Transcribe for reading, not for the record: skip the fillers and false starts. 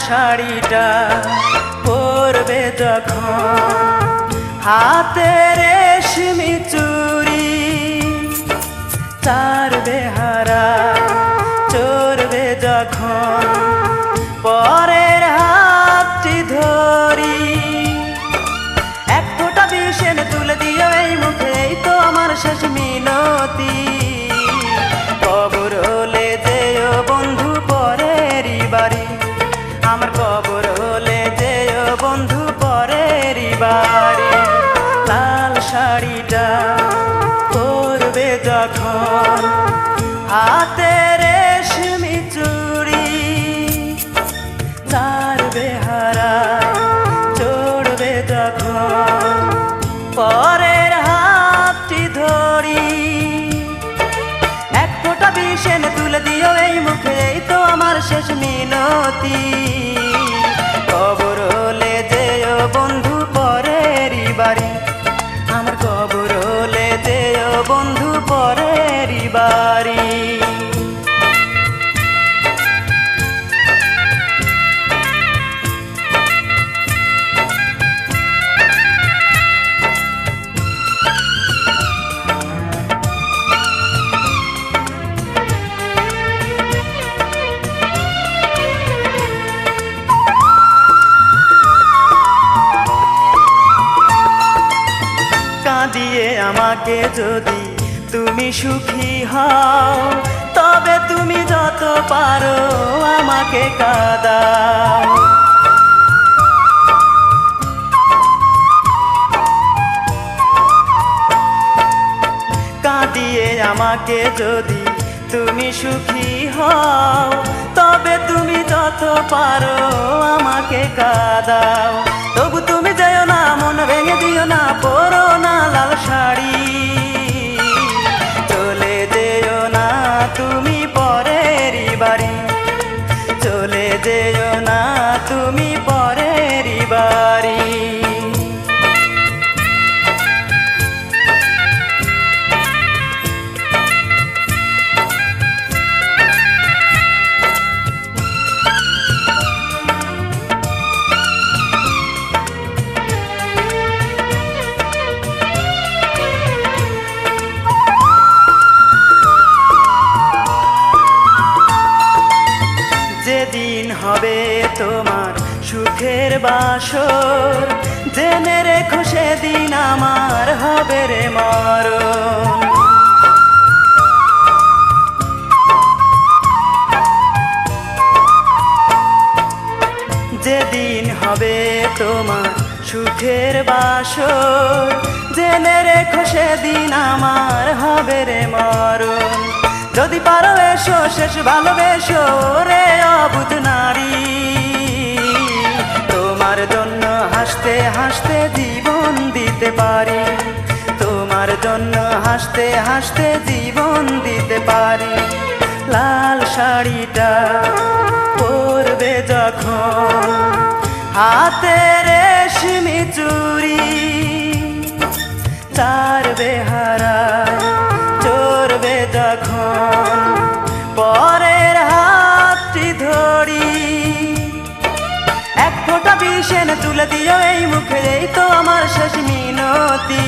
শাড়িটা পরবে যখন, হাতে রেশমি চুড়ি, চার বেহারা চড়বে যখন, পরের হাতটি ধরি। এক ফোঁটা বিষ এনে তুলে দিও এই মুখে, এই তো আমার শেষ মিনতি। কবর হলে যেও বন্ধু পরেরই বাড়ি, আমার কবর হলে যেও বন্ধু পরেরই বাড়ি। লাল শাড়িটা পরবে যখন, হাতে রেশমি চুড়ি, চার বেহারা চড়বে যখন, পরের হাতটি ধরি। এক ফোঁটা বিষ এনে তুলে দিও এই মুখে, এই তো আমার শেষ মিনতি। কবর হলে যেও বন্ধু পরেরই বাড়ি, আমার কবর হলে যেও বন্ধু পরেরই বাড়ি। দিয়ে আমাকে যদি তুমি সুখী হও, তবে তুমি যত পারো আমাকে কাঁদাও। কাঁদিয়ে আমাকে যদি তুমি সুখী হও, তবে তুমি যত পারো আমাকে কাঁদাও। তবু তুমি যেও না, মন ভেঙে দিও না, পরো না লাল শাড়ি। চলে যেও না তুমি পরেরই বাড়ি, চলে যেও না তুমি পরেরই বাড়ি। যেদিন হবে তোমার সুখের বাসর, জেনে রেখো সেদিন আমার হবে রে মরণ। যেদিন হবে তোমার সুখের বাসর, জেনে রেখো সেদিন আমার হবে রে মরণ। যদি পারো এসো শেষ ভালোবেসো রে অবুঝ নারী, তোমার জন্য হাসতে হাসতে জীবন দিতে পারি, তোমার জন্য হাসতে হাসতে জীবন দিতে পারি। লাল শাড়িটা পরবে যখন, হাতে রেশমি চুড়ি, চার বেহারা চড়বে যখন, পরের হাতটি ধরি। এক ফোঁটা বিষ এনে তুলে দিও এই মুখে, এই তো আমার শেষ মিনতি।